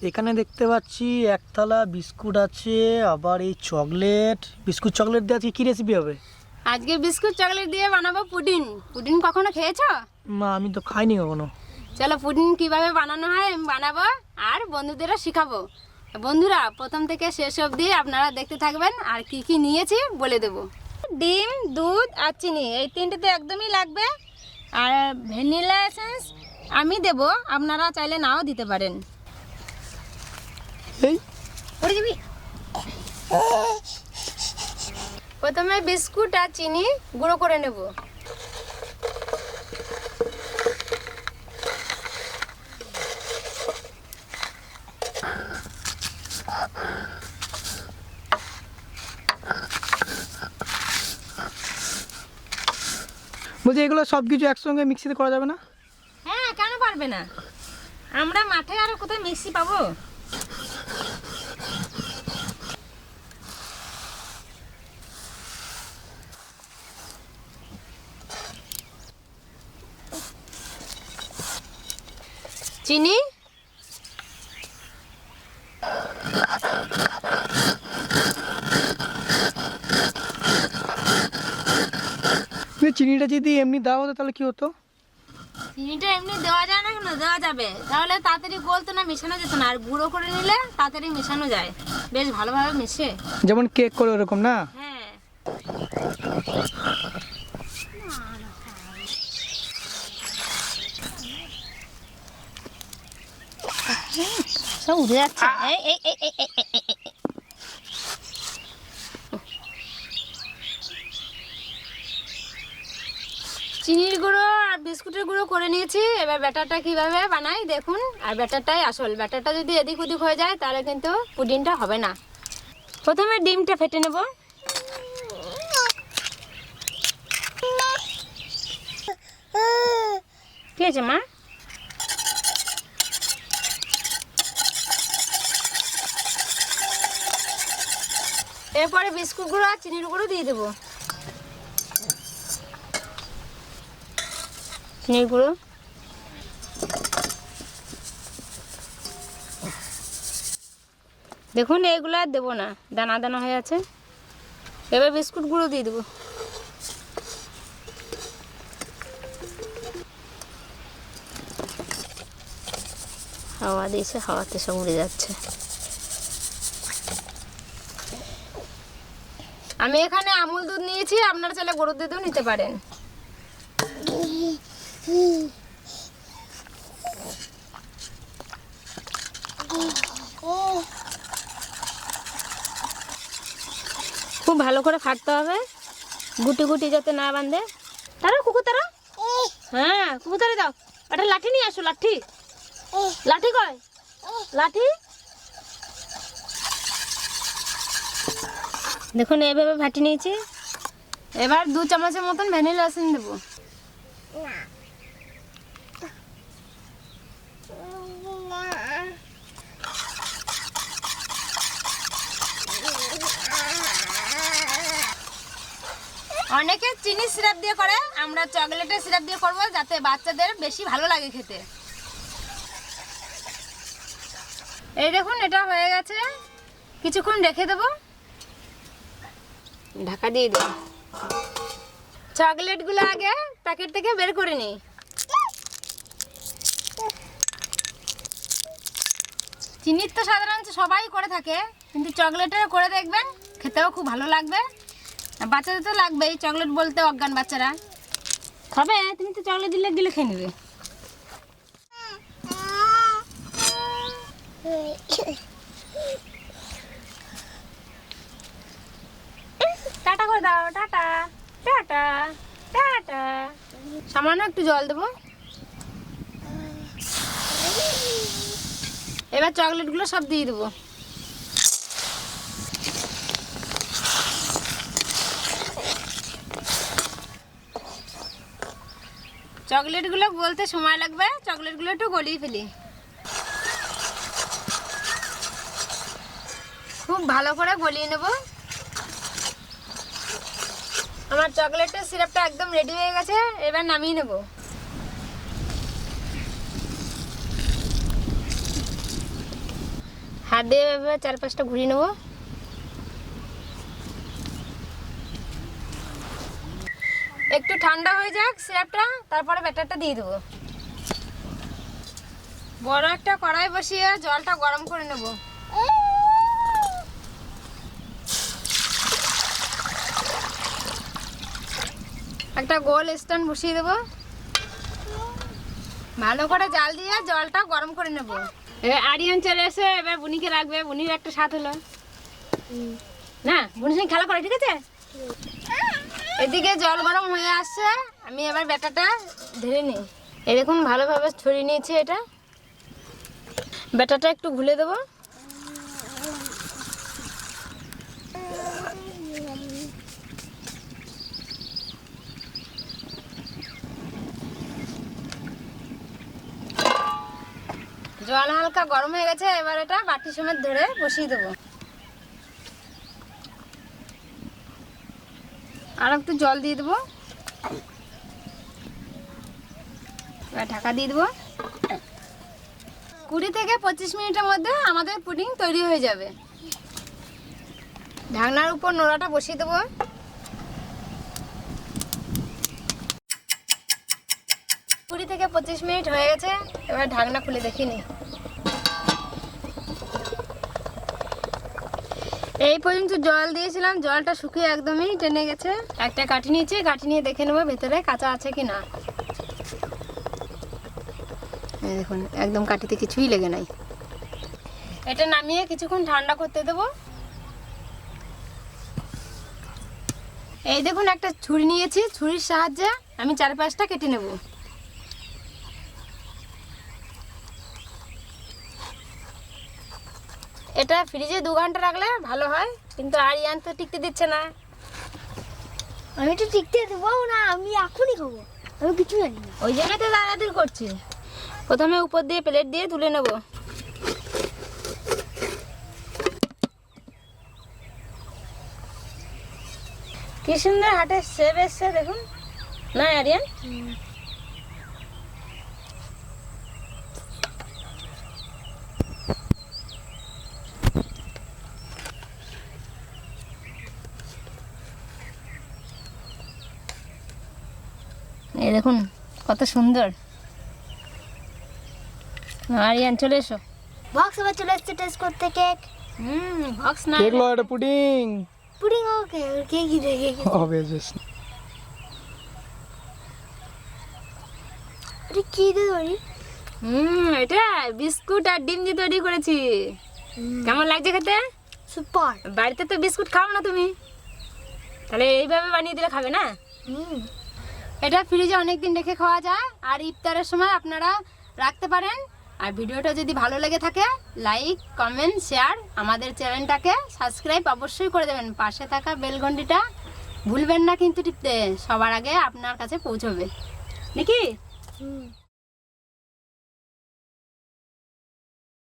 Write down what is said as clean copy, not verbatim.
এখানে দেখতে পাচ্ছি একতলা বিস্কুট আছে, আবার এই চকলেট, বিস্কুট চকলেট দিয়ে আজকে কি রেসিপি হবে? আজকে বিস্কুট চকলেট দিয়ে বানাবো পুডিং। পুডিং কখনো খেয়েছো? না, আমি তো খাইনি কখনো। চলো পুডিং কিভাবে বানানো হয় আমি বানাবো আর বন্ধুদেরও শেখাবো। বন্ধুরা প্রথম থেকে শেষ অবধি আপনারা দেখতে থাকবেন আর কি কি নিয়েছি বলে দেবো। ডিম, দুধ আর চিনি, এই তিনটে তো একদমই লাগবে। আর ভ্যানিলা এসেন্স আমি দেব, আপনারা চাইলে নাও দিতে পারেন। এই পড়ে যাবি। প্রথমে বিস্কুট আর চিনি গুঁড়ো করে নেব। বলছি এগুলো সব কিছু একসঙ্গে মিক্সিতে করা যাবে না? হ্যাঁ, কেন পারবে না? আমরা মাঠে আর কোথায় মিক্সি পাবো? চিনি, চিনিটা যদি এমনি দেওয়া হতো তাহলে কি হতো? চিনিটা এমনি দেওয়া যায় না কেন? দেওয়া যাবে, তাহলে তাড়াতাড়ি গলতো না, মেশানো যেত না। আর গুঁড়ো করে নিলে তাড়াতাড়ি মেশানো যায়, বেশ ভালোভাবে মিশে। যেমন কেক করে ওরকম না? হ্যাঁ, সব উঠে যাচ্ছে। এই এই এই এই এই এই, এই। চিনির গুঁড়ো আর বিস্কুটের গুঁড়ো করে নিয়েছি। এবার ব্যাটারটা কিভাবে বানাই দেখুন। আর ব্যাটারটাই আসল, ব্যাটারটা যদি এদিক ওদিক হয়ে যায় তাহলে কিন্তু পুডিংটা হবে না। প্রথমে ডিমটা ফেটে নেব। কি আছে মা? এরপরে বিস্কুট গুঁড়ো আর চিনির গুঁড়ো দিয়ে দেবো। চিনির গুঁড়ো, দেখুন এগুলো আর দেবো না, দানা দানা হয়ে আছে। এবার বিস্কুট গুঁড়ো দিয়ে দেবো। হাওয়া দিয়েছে, হাওয়াতে সব উড়ে যাচ্ছে। আমি এখানে আমুল দুধ নিয়েছি, আপনারা চাইলে গরুর দুধও নিতে পারেন। খুব ভালো করে ফাটতে হবে, গুটি গুটি যাতে না বাঁধে। তারা কুকুর তারা, হ্যাঁ কুকুর তারা দাও। একটা লাঠি নিয়ে আসো, লাঠি, লাঠি কয়, লাঠি। দেখুন এইভাবে ফাটি নিয়েছি। এবার 2 চামচের মতন ভ্যানিলা এসেন্স দেবো। অনেকে চিনি সিরাপ দিয়ে করে, আমরা চকলেটের সিরাপ দিয়ে করবো যাতে বাচ্চাদের বেশি ভালো লাগে খেতে। এই দেখুন এটা হয়ে গেছে, কিছুক্ষণ রেখে দেবো, ঢাকা দিয়ে দেবো। চকলেটগুলো আগে প্যাকেট থেকে বের করে নিই। চিনির তো সাধারণত সবাই করে থাকে, কিন্তু চকলেটের করে দেখবেন, খেতেও খুব ভালো লাগবে। বাচ্চাদের তো লাগবেই, চকলেট বলতে অজ্ঞান বাচ্চারা খাবে। তুমি তো চকলেট দিলে দিলে খেয়ে নেবে। টাটা করে দাও, টাটা টাটা টাটা। সামান্য একটু জল দেবো। এবার চকলেটগুলো সব দিয়ে দেবো। চকলেটগুলো গলতে সময় লাগবে, চকলেটগুলো একটু গলিয়ে ফেলি। খুব ভালো করে গলিয়ে নেব। আমার চকলেটের সিরাপটা একদম রেডি হয়ে গেছে, এবার নামিয়ে নেব। হাত দিয়ে এভাবে 4-5টা ঘুরিয়ে নেব। একটু ঠান্ডা হয়ে যাক সিরাপটা, তারপরে ব্যাটারটা দিয়ে দেবো। বড় একটা কড়াই বসিয়ে জলটা গরম করে নেব। একটা গোল স্ট্যান্ড বসিয়ে দেবো। ভালো করে জাল দিয়ে জলটা গরম করে নেব। এবার আরিয়ান চলে এসে এবার বুনিকে রাখবে, বুনির একটা স্বাদ হলো না, বুনির সঙ্গে খেলা করে, ঠিক আছে? এদিকে জল গরম হয়ে আসছে, আমি এবার ব্যাটারটা ঢেলে নিই। এই দেখুন ভালোভাবে ছড়িয়ে নিয়েছি এটা। ব্যাটারটা একটু ঘুলে দেবো। জল হালকা গরম হয়ে গেছে, এবার এটা বাটি সমেত ধরে বসিয়ে দেবো। আর একটু জল দিয়ে দেবো, এবার ঢাকা দিয়ে দেবো। 20 থেকে 25 মিনিটের মধ্যে আমাদের পুডিং তৈরি হয়ে যাবে। ঢাকনার উপর নোড়াটা বসিয়ে দেবো। কুড়ি থেকে 25 মিনিট হয়ে গেছে, এবার ঢাকনা খুলে দেখিনি। এই পর্যন্ত জল দিয়েছিলাম, জলটা শুকিয়ে একদমই টেনে গেছে। একটা কাঠি নিয়েছি, কাঠি নিয়ে দেখে নেবো ভেতরে কাঁচা আছে কি না। এই দেখুন একদম কাঠিতে কিছুই লেগে নাই। এটা নামিয়ে কিছুক্ষণ ঠান্ডা করতে দেবো। এই দেখুন একটা ছুরি নিয়েছি, ছুরির সাহায্যে আমি 4-5টা কেটে নেব। এটা ফ্রিজে 2 ঘন্টা রাখলে ভালো হয়, কিন্তু আরিয়ান তো টিকতে দিচ্ছে না। আমি তো টিকতে দেবো না, আমি এখনই খাবো, আমি কিছু জানি না। ওই জন্য তো তাড়াতাড়ি করছি। প্রথমে উপর দিয়ে প্লেট দিয়ে তুলে নেব। কি সুন্দর হাতে শেপ এসছে দেখুন না আরিয়ান? এই দেখুন কত সুন্দর। আরিয়ান চলে এসো। বক্স আবার চলে এসছে টেস্ট করতে কেক। বক্স না, কেক লয়, এটা পুডিং পুডিং ওকে, কেক কি দেখে হবে। এটা কি দিয়ে তৈরি? এটা বিস্কুট আর ডিম দিয়ে তৈরি করেছি। কেমন লাগছে খেতে? সুপার। বাড়িতে তো বিস্কুট খাও না তুমি, তাহলে এইভাবে বানিয়ে দিলে খাবে না? এটা ফ্রিজে অনেক দিন রেখে খাওয়া যায়, আর ইফতারের সময় আপনারা রাখতে পারেন। আর ভিডিওটা যদি ভালো লেগে থাকে লাইক, কমেন্ট, শেয়ার, আমাদের চ্যানেলটাকে সাবস্ক্রাইব অবশ্যই করে দেবেন। পাশে থাকা বেল ঘন্টিটা ভুলবেন না কিন্তু টিপতে, সবার আগে আপনার কাছে পৌঁছবে নাকি?